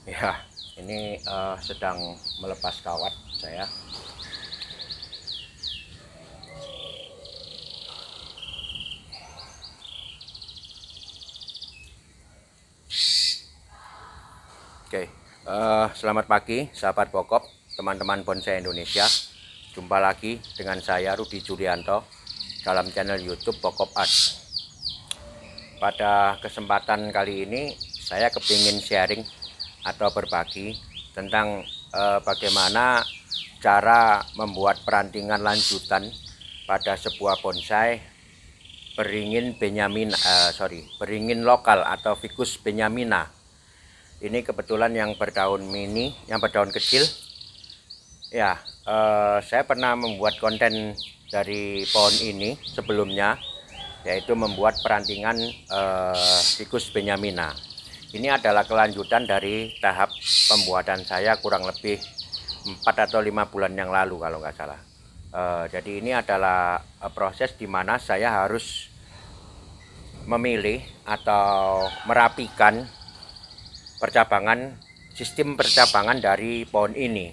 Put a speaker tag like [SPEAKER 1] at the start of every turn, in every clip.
[SPEAKER 1] Ya, ini sedang melepas kawat saya. Oke, selamat pagi sahabat pokok, teman-teman bonsai Indonesia. Jumpa lagi dengan saya Rudi Julianto dalam channel YouTube Pokok Art. Pada kesempatan kali ini saya kepingin sharing atau berbagi tentang bagaimana cara membuat perantingan lanjutan pada sebuah bonsai beringin lokal atau Ficus benyamina. Ini kebetulan yang berdaun mini, yang berdaun kecil. Ya, saya pernah membuat konten dari pohon ini sebelumnya, yaitu membuat perantingan Ficus benyamina. Ini adalah kelanjutan dari tahap pembuatan saya kurang lebih 4 atau 5 bulan yang lalu kalau nggak salah. Jadi ini adalah proses di mana saya harus memilih atau merapikan sistem percabangan dari pohon ini.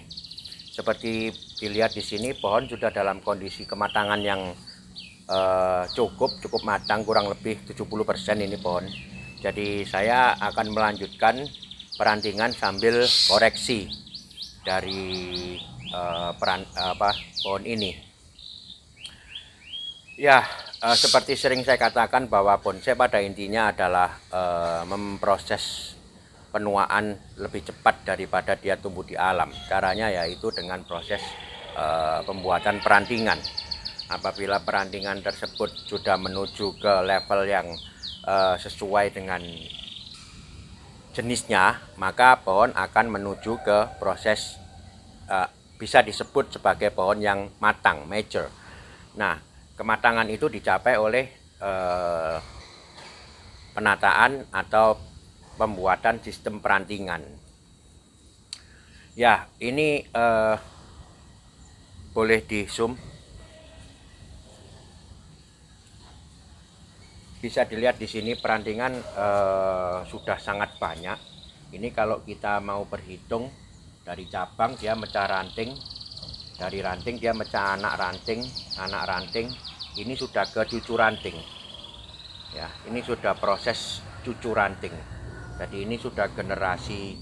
[SPEAKER 1] Seperti dilihat di sini, pohon sudah dalam kondisi kematangan yang cukup matang, kurang lebih 70% ini pohon. Jadi saya akan melanjutkan perantingan sambil koreksi dari pohon ini. Ya, seperti sering saya katakan bahwa bonsai pada intinya adalah memproses penuaan lebih cepat daripada dia tumbuh di alam. Caranya yaitu dengan proses pembuatan perantingan. Apabila perantingan tersebut sudah menuju ke level yang sesuai dengan jenisnya, maka pohon akan menuju ke proses bisa disebut sebagai pohon yang matang, mature. Nah, kematangan itu dicapai oleh penataan atau pembuatan sistem perantingan. Ya, ini boleh di zoom. Bisa dilihat di sini perantingan sudah sangat banyak. Ini kalau kita mau berhitung dari cabang dia mecah ranting, dari ranting dia mecah anak ranting. Ini sudah ke cucu ranting. Ya, ini sudah proses cucu ranting. Jadi ini sudah generasi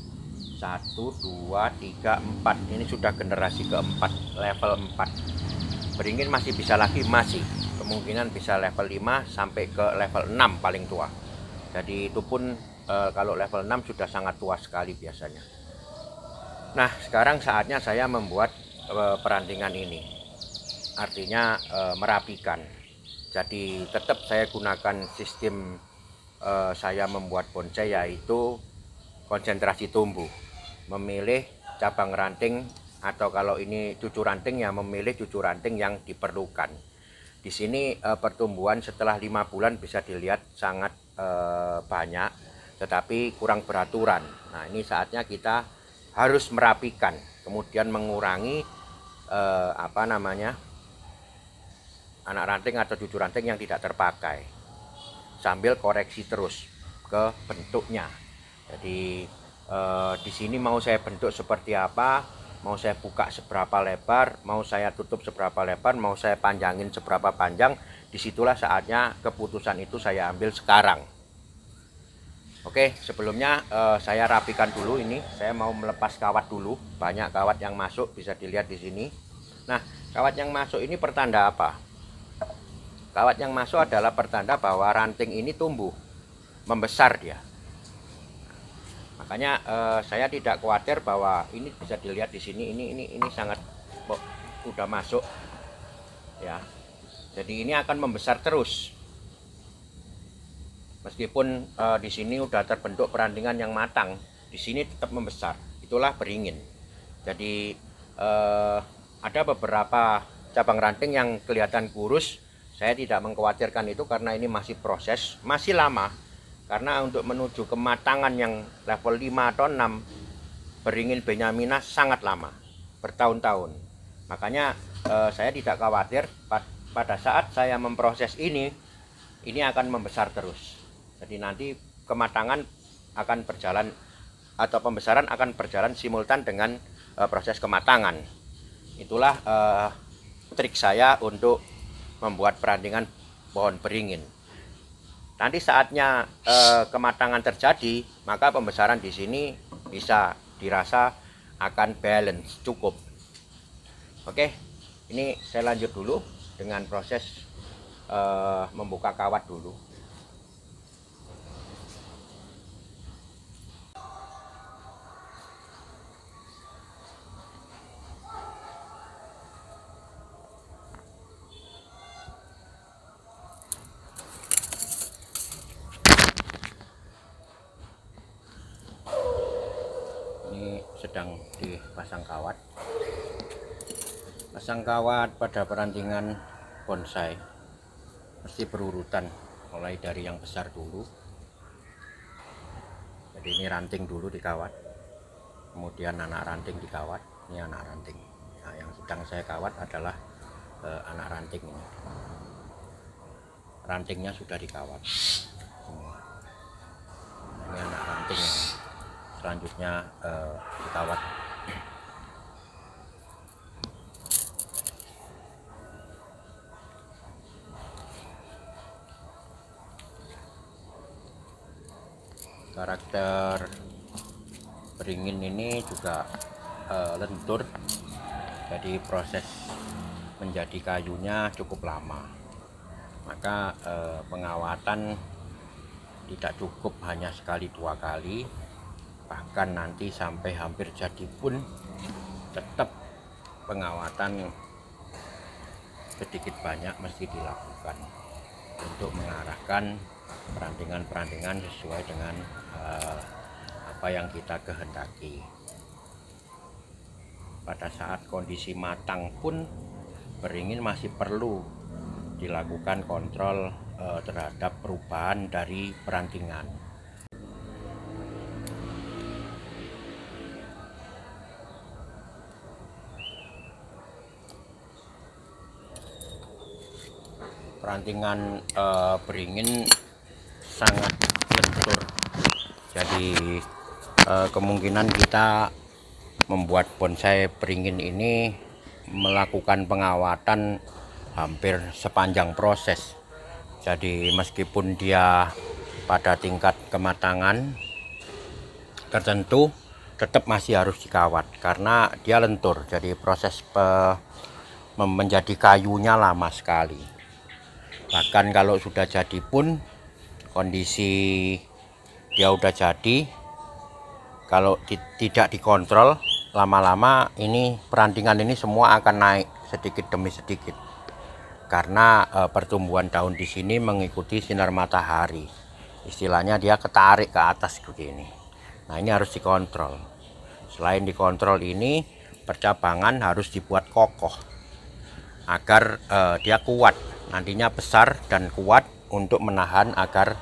[SPEAKER 1] 1, 2, 3, 4. Ini sudah generasi keempat, level 4. Beringin masih bisa lagi, kemungkinan bisa level 5 sampai ke level 6 paling tua. Jadi itu pun kalau level 6 sudah sangat tua sekali biasanya. Nah, sekarang saatnya saya membuat perantingan ini. Artinya merapikan. Jadi tetap saya gunakan sistem saya membuat bonsai, yaitu konsentrasi tumbuh, memilih cabang ranting, atau kalau ini cucu ranting ya memilih cucu ranting yang diperlukan. Di sini pertumbuhan setelah 5 bulan bisa dilihat sangat banyak, tetapi kurang beraturan. Nah, ini saatnya kita harus merapikan, kemudian mengurangi anak ranting atau cucu ranting yang tidak terpakai, sambil koreksi terus ke bentuknya. Jadi di sini mau saya bentuk seperti apa, mau saya buka seberapa lebar, mau saya tutup seberapa lebar, mau saya panjangin seberapa panjang, disitulah saatnya keputusan itu saya ambil sekarang. Oke, sebelumnya saya rapikan dulu ini. Saya mau melepas kawat dulu. Banyak kawat yang masuk, bisa dilihat di sini. Nah, kawat yang masuk ini pertanda apa? Kawat yang masuk adalah pertanda bahwa ranting ini tumbuh, membesar dia. Makanya saya tidak khawatir bahwa ini bisa dilihat di sini, ini sangat udah masuk ya. Jadi ini akan membesar terus. Meskipun di sini udah terbentuk perantingan yang matang, di sini tetap membesar. Itulah beringin. Jadi ada beberapa cabang ranting yang kelihatan kurus. Saya tidak mengkhawatirkan itu karena ini masih proses, masih lama. Karena untuk menuju kematangan yang level 5 atau 6 beringin benyamina sangat lama, bertahun-tahun. Makanya saya tidak khawatir pada saat saya memproses ini akan membesar terus. Jadi nanti kematangan akan berjalan atau pembesaran akan berjalan simultan dengan proses kematangan. Itulah trik saya untuk membuat perantingan pohon beringin. Nanti saatnya kematangan terjadi, maka pembesaran di sini bisa dirasa akan balance, cukup. Oke, ini saya lanjut dulu dengan proses membuka kawat dulu. Ini sedang dipasang kawat. Pasang kawat pada perantingan bonsai mesti berurutan, mulai dari yang besar dulu. Jadi ini ranting dulu dikawat, kemudian anak ranting dikawat. Ini anak ranting. Nah, yang sedang saya kawat adalah anak ranting ini. Rantingnya sudah dikawat. Ini anak ranting yang selanjutnya dikawat. Karakter beringin ini juga lentur, jadi proses menjadi kayunya cukup lama. Maka pengawatan tidak cukup hanya sekali dua kali, bahkan nanti sampai hampir jadi pun tetap pengawatan sedikit banyak mesti dilakukan untuk mengarahkan perantingan-perantingan sesuai dengan apa yang kita kehendaki. Pada saat kondisi matang pun beringin masih perlu dilakukan kontrol terhadap perubahan dari perantingan. Perantingan beringin sangat lentur, jadi kemungkinan kita membuat bonsai beringin ini melakukan pengawatan hampir sepanjang proses. Jadi meskipun dia pada tingkat kematangan tertentu tetap masih harus dikawat karena dia lentur, jadi proses menjadi kayunya lama sekali. Bahkan kalau sudah jadi pun kondisi dia udah jadi, kalau tidak dikontrol lama-lama ini perantingan ini semua akan naik sedikit demi sedikit karena pertumbuhan daun di sini mengikuti sinar matahari. Istilahnya dia ketarik ke atas begini. Nah, ini harus dikontrol. Selain dikontrol ini, percabangan harus dibuat kokoh agar dia kuat, nantinya besar dan kuat untuk menahan agar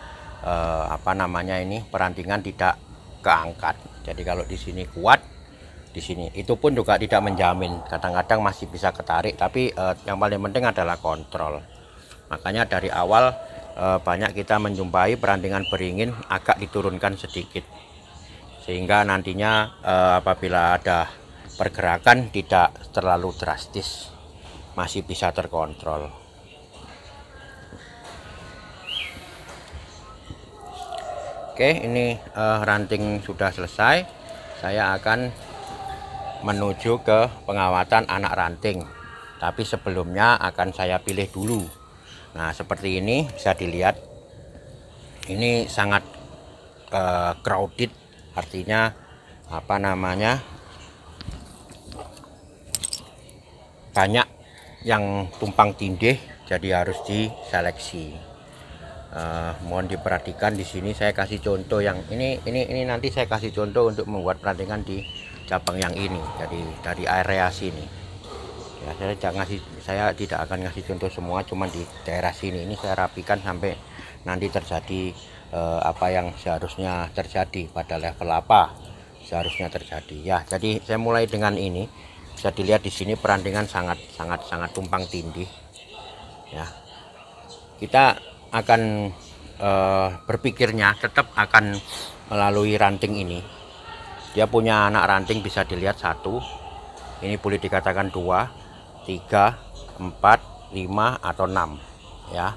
[SPEAKER 1] perantingan tidak keangkat. Jadi kalau di sini kuat, di sini itu pun juga tidak menjamin, kadang-kadang masih bisa ketarik, tapi yang paling penting adalah kontrol. Makanya dari awal banyak kita menjumpai perantingan beringin agak diturunkan sedikit, sehingga nantinya apabila ada pergerakan tidak terlalu drastis, masih bisa terkontrol. Oke, ini ranting sudah selesai. Saya akan menuju ke pengawatan anak ranting, tapi sebelumnya akan saya pilih dulu. Nah, seperti ini bisa dilihat, ini sangat crowded, artinya banyak yang tumpang tindih, jadi harus diseleksi. Mohon diperhatikan di sini saya kasih contoh yang ini nanti saya kasih contoh untuk membuat perantingan di cabang yang ini, jadi dari area sini ya. Saya tidak akan ngasih contoh semua, cuman di daerah sini ini saya rapikan sampai nanti terjadi apa yang seharusnya terjadi, pada level apa seharusnya terjadi ya. Jadi saya mulai dengan ini, bisa dilihat di sini perantingan sangat tumpang tindih ya. Kita akan berpikirnya tetap akan melalui ranting ini, Dia punya anak ranting bisa dilihat 1, ini boleh dikatakan 2, 3, 4, 5 atau 6 ya.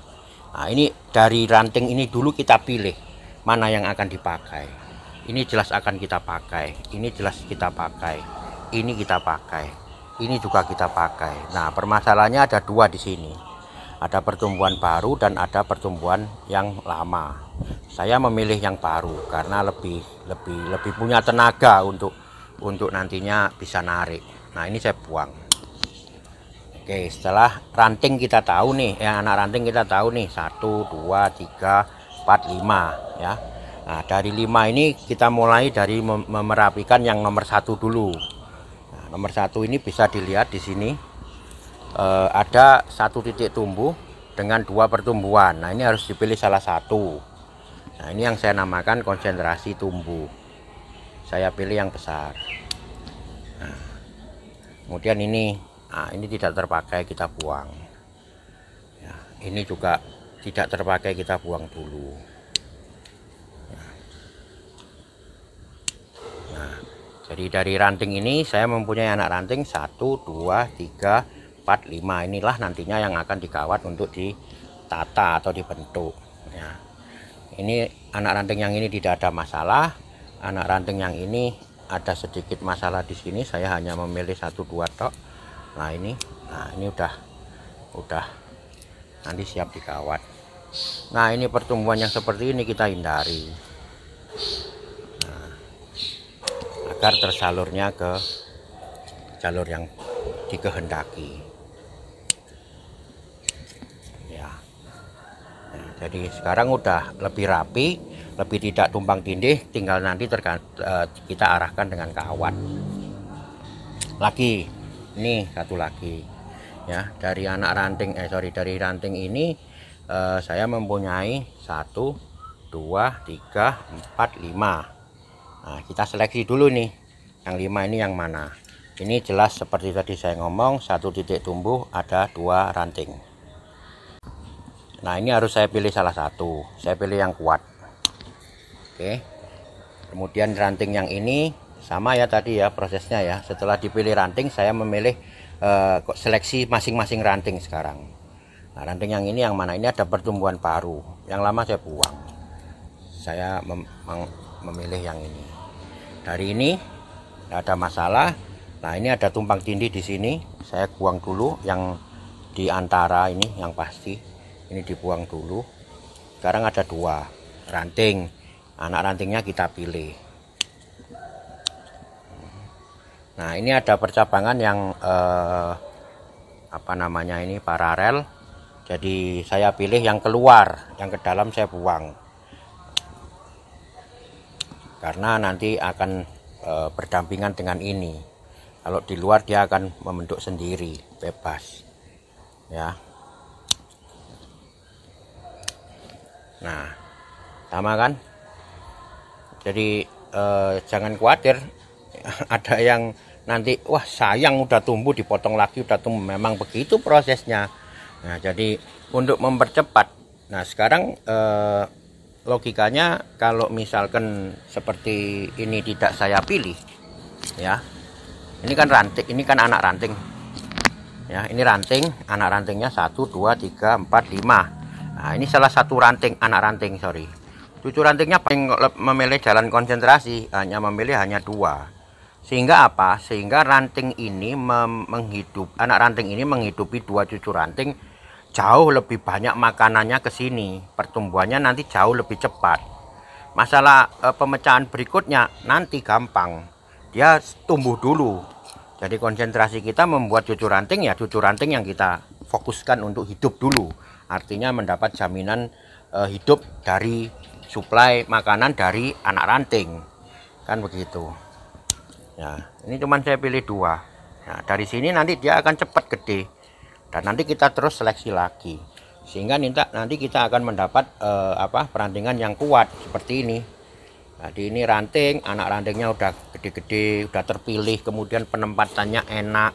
[SPEAKER 1] Nah, ini dari ranting ini dulu kita pilih mana yang akan dipakai. Ini jelas akan kita pakai, ini jelas kita pakai, ini kita pakai, ini juga kita pakai. Nah, permasalahannya ada 2 di sini. Ada pertumbuhan baru dan ada pertumbuhan yang lama. Saya memilih yang baru karena lebih punya tenaga untuk nantinya bisa narik. Nah, ini saya buang. Oke, setelah ranting kita tahu nih, anak ranting kita tahu nih 1, 2, 3, 4, 5 ya. Nah, dari 5 ini kita mulai dari merapikan yang nomor 1 dulu. Nah, nomor 1 ini bisa dilihat di sini ada 1 titik tumbuh dengan 2 pertumbuhan. Nah, ini harus dipilih salah satu. Nah, ini yang saya namakan konsentrasi tumbuh. Saya pilih yang besar. Nah, kemudian ini. Nah, ini tidak terpakai, kita buang ya, ini juga tidak terpakai, kita buang dulu. Nah, jadi dari ranting ini saya mempunyai anak ranting 1, 2, 3, 4, 5. Inilah nantinya yang akan dikawat untuk ditata atau dibentuk ya. Ini anak ranting yang ini tidak ada masalah. Anak ranting yang ini ada sedikit masalah di sini, saya hanya memilih 1, 2 tok. Nah, ini udah nanti siap dikawat. Nah, ini pertumbuhan yang seperti ini kita hindari, nah, agar tersalurnya ke jalur yang dikehendaki ya. Nah, jadi sekarang udah lebih rapi, lebih tidak tumpang tindih, tinggal nanti kita arahkan dengan kawat lagi. Ini 1 lagi ya, dari anak ranting dari ranting ini saya mempunyai 1, 2, 3, 4, 5. Nah, kita seleksi dulu nih yang 5 ini yang mana. Ini jelas seperti tadi saya ngomong, 1 titik tumbuh ada 2 ranting. Nah, ini harus saya pilih salah satu, saya pilih yang kuat. Oke, kemudian ranting yang ini sama ya tadi ya prosesnya ya. Setelah dipilih ranting, saya memilih seleksi masing-masing ranting sekarang. Nah, ranting yang ini yang mana? Ini ada pertumbuhan baru, yang lama saya buang. Saya memilih yang ini. Dari ini ada masalah. Nah, ini ada tumpang tindih di sini, saya buang dulu. Yang di antara ini yang pasti ini dibuang dulu. Sekarang ada 2 ranting, anak rantingnya kita pilih. Nah, ini ada percabangan yang apa namanya ini, paralel. Jadi saya pilih yang keluar, yang ke dalam saya buang. Karena nanti akan berdampingan dengan ini. Kalau di luar dia akan membentuk sendiri, bebas. Ya. Nah, sama kan? Jadi jangan khawatir ada yang nanti wah sayang udah tumbuh dipotong lagi, udah tumbuh. Memang begitu prosesnya. Nah, jadi untuk mempercepat, nah sekarang logikanya kalau misalkan seperti ini tidak saya pilih ya, ini kan ranting, ini kan anak ranting ya, ini ranting, anak rantingnya 1, 2, 3, 4, 5. Nah, ini salah satu ranting, anak ranting, sorry, cucu rantingnya paling memilih jalan konsentrasi, memilih hanya 2. Sehingga apa? Sehingga ranting ini anak ranting ini menghidupi 2 cucu ranting, jauh lebih banyak makanannya ke sini, pertumbuhannya nanti jauh lebih cepat. Masalah pemecahan berikutnya nanti gampang, dia tumbuh dulu. Jadi konsentrasi kita membuat cucu ranting ya, cucu ranting yang kita fokuskan untuk hidup dulu. Artinya mendapat jaminan hidup dari suplai makanan dari anak ranting, kan begitu. Ya, ini cuman saya pilih 2. Nah, dari sini nanti dia akan cepat gede. Dan nanti kita terus seleksi lagi. Sehingga nanti kita akan mendapat perantingan yang kuat seperti ini. Jadi ini ranting, anak rantingnya udah gede-gede, udah terpilih, kemudian penempatannya enak.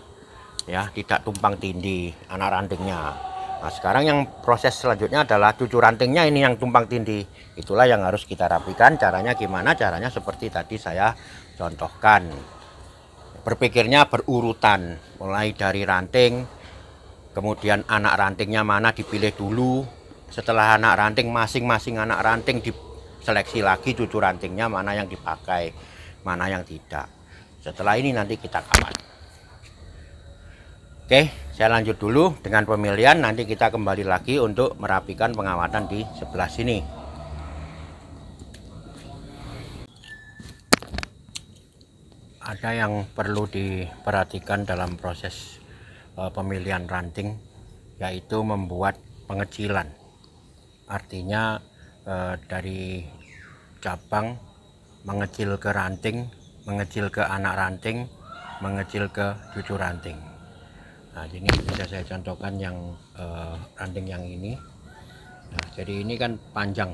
[SPEAKER 1] Ya, tidak tumpang tindih anak rantingnya. Nah, sekarang yang proses selanjutnya adalah cucu rantingnya ini yang tumpang tindih. Itulah yang harus kita rapikan. Caranya gimana? Caranya seperti tadi saya contohkan. Berpikirnya berurutan, mulai dari ranting, kemudian anak rantingnya mana dipilih dulu. Setelah anak ranting, masing-masing anak ranting diseleksi lagi cucu rantingnya mana yang dipakai, mana yang tidak. Setelah ini nanti kita kawat. Oke, saya lanjut dulu dengan pemilihan, nanti kita kembali lagi untuk merapikan pengawatan di sebelah sini. Ada yang perlu diperhatikan dalam proses pemilihan ranting, yaitu membuat pengecilan. Artinya dari cabang mengecil ke ranting, mengecil ke anak ranting, mengecil ke cucu ranting. Nah, ini bisa saya contohkan yang ranting yang ini. Nah, jadi ini kan panjang,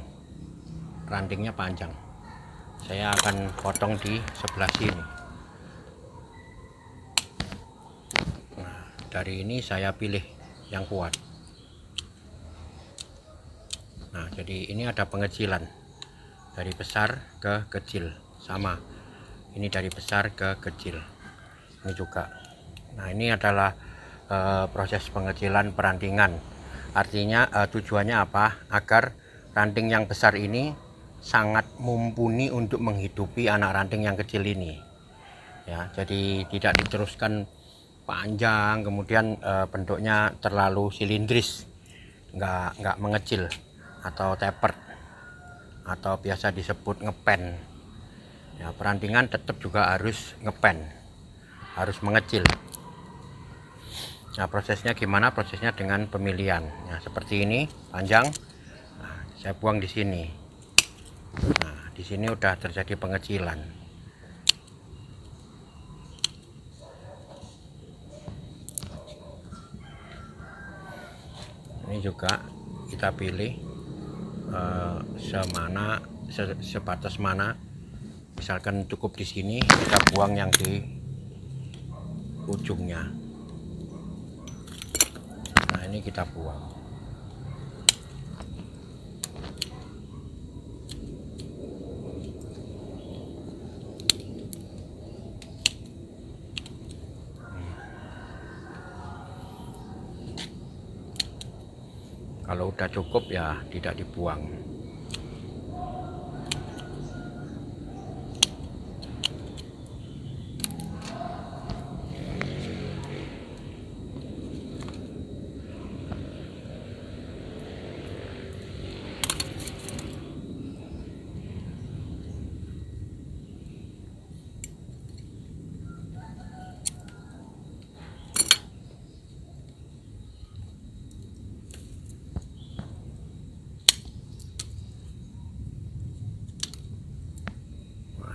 [SPEAKER 1] rantingnya panjang. Saya akan potong di sebelah sini. Dari ini saya pilih yang kuat. Nah, jadi ini ada pengecilan dari besar ke kecil, sama ini dari besar ke kecil, ini juga. Nah, ini adalah proses pengecilan perantingan. Artinya tujuannya apa? Agar ranting yang besar ini sangat mumpuni untuk menghidupi anak ranting yang kecil ini, ya. Jadi tidak diteruskan panjang, kemudian bentuknya terlalu silindris, nggak mengecil atau tapered, atau biasa disebut ngepen. Ya, perantingan tetap juga harus ngepen, harus mengecil. Nah, prosesnya gimana? Prosesnya dengan pemilihan. Nah, seperti ini panjang. Nah, saya buang di sini. Nah, di sini udah terjadi pengecilan. Ini juga kita pilih sebatas mana. Misalkan cukup di sini, kita buang yang di ujungnya. Nah, ini kita buang. Kalau udah cukup ya tidak dibuang.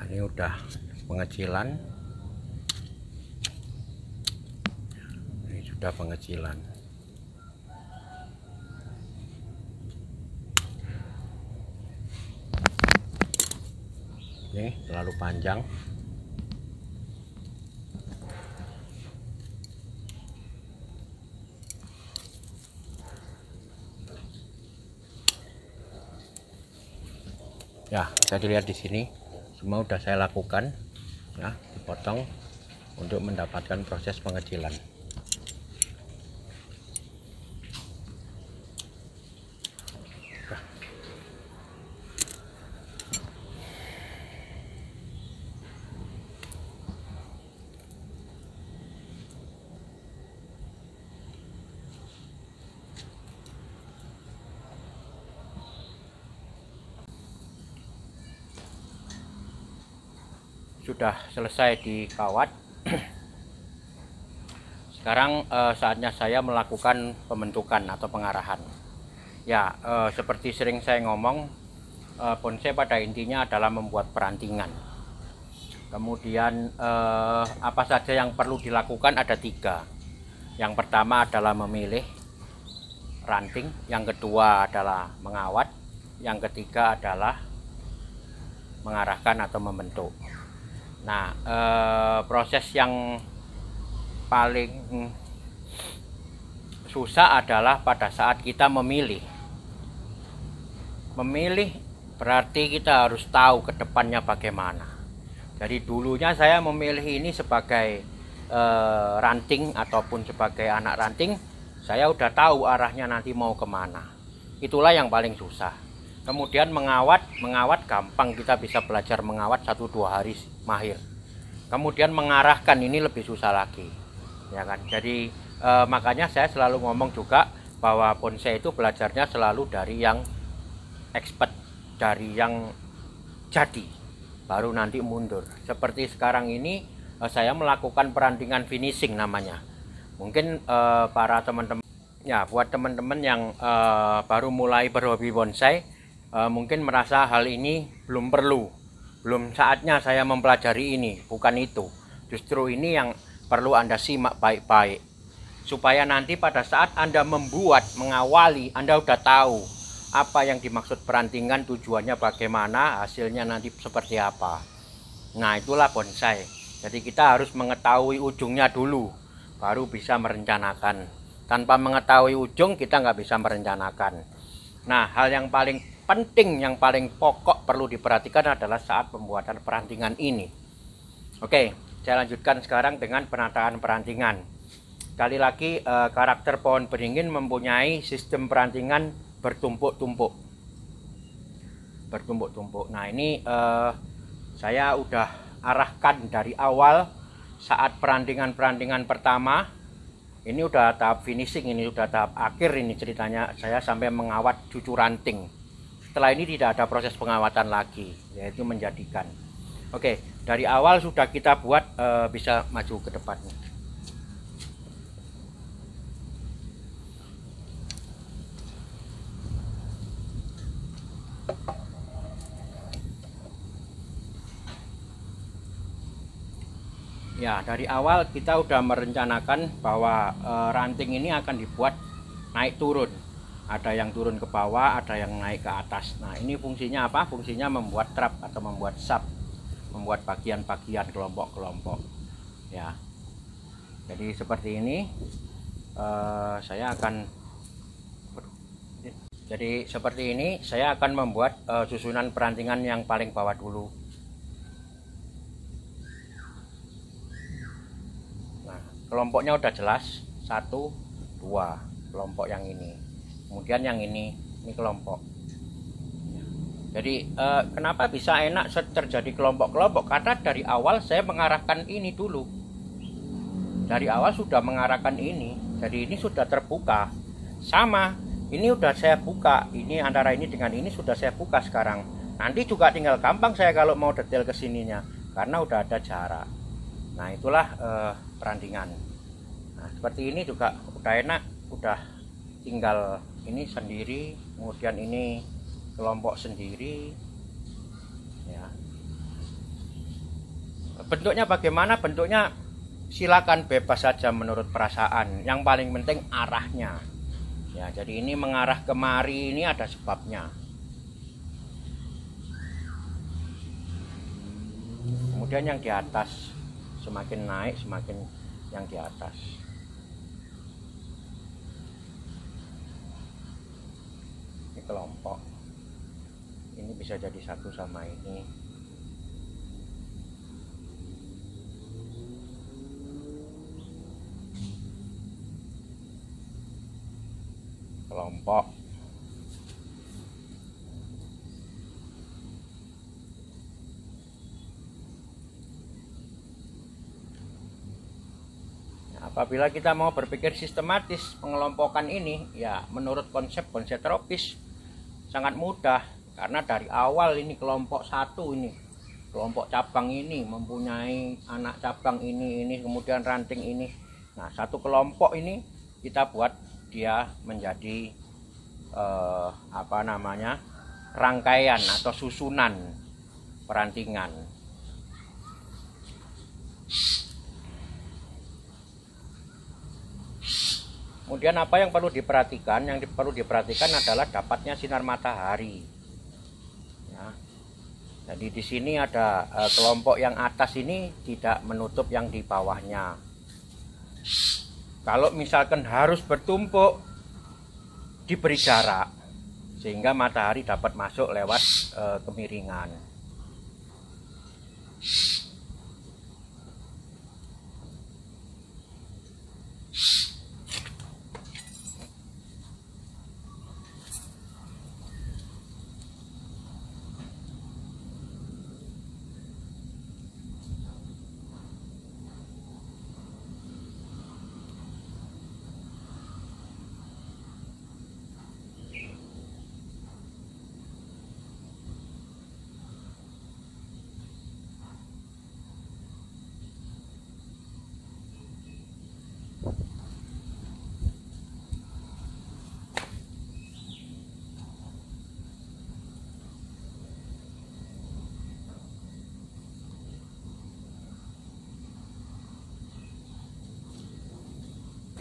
[SPEAKER 1] Ini udah pengecilan, ini sudah pengecilan. Ini terlalu panjang. Ya, bisa dilihat di sini. Semua udah saya lakukan, ya, dipotong untuk mendapatkan proses pengecilan. Sudah selesai dikawat. Sekarang saatnya saya melakukan pembentukan atau pengarahan. Ya, seperti sering saya ngomong, bonsai pada intinya adalah membuat perantingan. Kemudian apa saja yang perlu dilakukan ada 3. Yang pertama adalah memilih ranting, yang kedua adalah mengawat, yang ketiga adalah mengarahkan atau membentuk. Nah, proses yang paling susah adalah pada saat kita memilih. Memilih berarti kita harus tahu ke depannya bagaimana. Jadi dulunya saya memilih ini sebagai ranting ataupun sebagai anak ranting. Saya udah tahu arahnya nanti mau kemana. Itulah yang paling susah. Kemudian mengawat gampang, kita bisa belajar mengawat 1-2 hari mahir. Kemudian mengarahkan ini lebih susah lagi, ya kan. Jadi makanya saya selalu ngomong juga bahwa bonsai itu belajarnya selalu dari yang expert, dari yang jadi, baru nanti mundur. Seperti sekarang ini saya melakukan perantingan finishing namanya. Mungkin para teman-teman, ya buat teman-teman yang baru mulai berhobi bonsai, mungkin merasa hal ini belum perlu, belum saatnya saya mempelajari ini. Bukan itu, justru ini yang perlu Anda simak baik-baik, supaya nanti pada saat Anda membuat, mengawali, Anda udah tahu apa yang dimaksud perantingan, tujuannya bagaimana, hasilnya nanti seperti apa. Nah, itulah bonsai. Jadi kita harus mengetahui ujungnya dulu, baru bisa merencanakan. Tanpa mengetahui ujung, kita nggak bisa merencanakan. Nah, hal yang paling penting, yang paling pokok perlu diperhatikan adalah saat pembuatan perantingan ini. Oke, saya lanjutkan sekarang dengan penataan perantingan. Sekali lagi, karakter pohon beringin mempunyai sistem perantingan bertumpuk-tumpuk. Nah, ini saya udah arahkan dari awal saat perantingan pertama. Ini udah tahap finishing, ini udah tahap akhir ini ceritanya. Saya sampai mengawat cucu ranting. Setelah ini tidak ada proses pengawatan lagi, yaitu menjadikan. Oke, dari awal sudah kita buat, bisa maju ke depan. Ya, dari awal kita udah merencanakan bahwa ranting ini akan dibuat naik turun. Ada yang turun ke bawah, ada yang naik ke atas. Nah, ini fungsinya apa? Fungsinya membuat trap atau membuat sap, membuat bagian-bagian kelompok-kelompok. Ya, jadi seperti ini. Saya akan membuat susunan perantingan yang paling bawah dulu. Kelompoknya udah jelas, 1, 2 kelompok yang ini, kemudian yang ini kelompok. Jadi kenapa bisa enak terjadi kelompok-kelompok? Karena dari awal saya mengarahkan ini dulu, dari awal sudah mengarahkan ini. Jadi ini sudah terbuka, sama ini udah saya buka, ini antara ini dengan ini sudah saya buka sekarang. Nanti juga tinggal gampang saya kalau mau detail kesininya, karena udah ada jarak. Nah, itulah perantingan. Nah, seperti ini juga udah enak, udah tinggal ini sendiri, kemudian ini kelompok sendiri. Ya. Bentuknya bagaimana? Bentuknya silakan bebas saja menurut perasaan. Yang paling penting arahnya. Ya, jadi ini mengarah kemari ini ada sebabnya. Kemudian yang di atas, semakin naik semakin yang di atas. Ini kelompok, ini bisa jadi satu sama ini. Kelompok. Apabila kita mau berpikir sistematis pengelompokan ini, ya menurut konsep bonsai tropis sangat mudah, karena dari awal ini kelompok 1 ini, kelompok cabang ini mempunyai anak cabang ini kemudian ranting ini. Nah, satu kelompok ini kita buat dia menjadi rangkaian atau susunan perantingan. Kemudian apa yang perlu diperhatikan? Yang perlu diperhatikan adalah dapatnya sinar matahari. Ya. Jadi di sini ada kelompok yang atas ini tidak menutup yang di bawahnya. Kalau misalkan harus bertumpuk, diberi jarak sehingga matahari dapat masuk lewat kemiringan.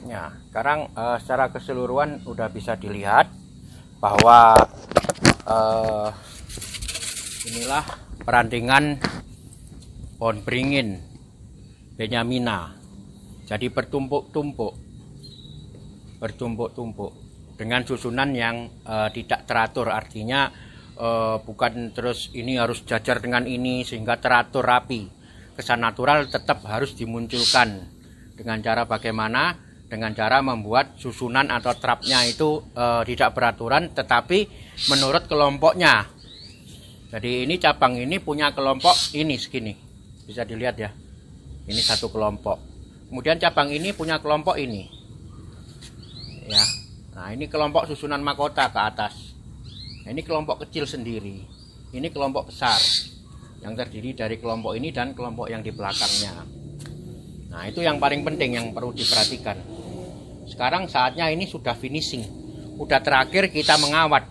[SPEAKER 1] Ya, sekarang secara keseluruhan udah bisa dilihat bahwa inilah perantingan pohon beringin Benyamina. Jadi bertumpuk-tumpuk dengan susunan yang tidak teratur. Artinya bukan terus ini harus jajar dengan ini sehingga teratur rapi. Kesan natural tetap harus dimunculkan dengan cara bagaimana? Dengan cara membuat susunan atau trapnya itu tidak beraturan, tetapi menurut kelompoknya. Jadi ini cabang ini punya kelompok ini segini, bisa dilihat ya. Ini satu kelompok. Kemudian cabang ini punya kelompok ini, ya. Nah ini kelompok susunan mahkota ke atas. Nah, ini kelompok kecil sendiri. Ini kelompok besar yang terdiri dari kelompok ini dan kelompok yang di belakangnya. Nah itu yang paling penting yang perlu diperhatikan. Sekarang saatnya ini sudah finishing, udah terakhir kita mengawat,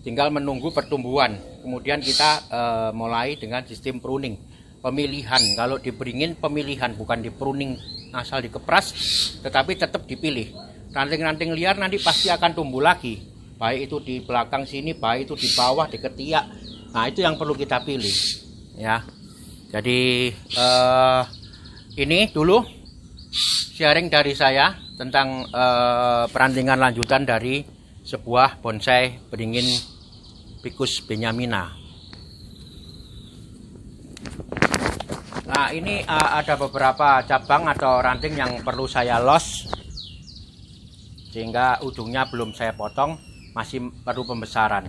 [SPEAKER 1] tinggal menunggu pertumbuhan. Kemudian kita mulai dengan sistem pruning, pemilihan. Kalau di beringin pemilihan, bukan di pruning asal dikepras, tetapi tetap dipilih. Ranting-ranting liar nanti pasti akan tumbuh lagi, baik itu di belakang sini, baik itu di bawah, di ketiak. Nah itu yang perlu kita pilih, ya. Jadi ini dulu sharing dari saya tentang perantingan lanjutan dari sebuah bonsai beringin Ficus Benyamina. Nah ini ada beberapa cabang atau ranting yang perlu saya los, sehingga ujungnya belum saya potong, masih perlu pembesaran.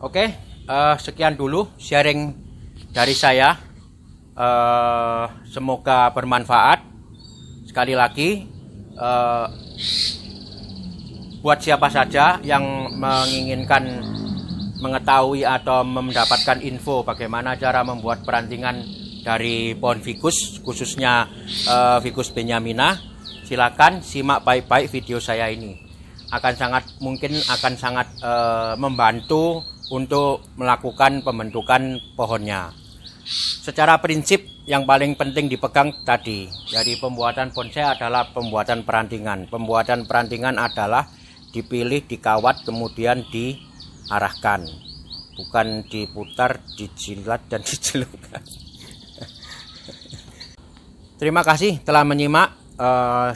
[SPEAKER 1] Oke, sekian dulu sharing dari saya. Semoga bermanfaat. Sekali lagi, buat siapa saja yang menginginkan mengetahui atau mendapatkan info bagaimana cara membuat perantingan dari pohon ficus, khususnya Ficus Benyamina, silakan simak baik-baik video saya ini. Mungkin akan sangat membantu untuk melakukan pembentukan pohonnya. Secara prinsip yang paling penting dipegang tadi, dari pembuatan bonsai adalah pembuatan perantingan. Pembuatan perantingan adalah dipilih, dikawat, kemudian diarahkan, bukan diputar, dijilat, dan dicelupkan. Terima kasih telah menyimak.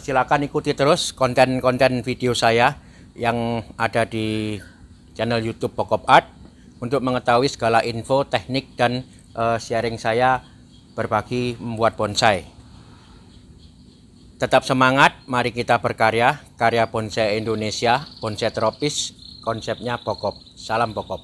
[SPEAKER 1] Silakan ikuti terus konten-konten video saya yang ada di channel YouTube Pokop Art untuk mengetahui segala info, teknik, dan sharing saya berbagi membuat bonsai. Tetap semangat, mari kita berkarya, karya bonsai Indonesia, bonsai tropis, konsepnya Pokop. Salam Pokop.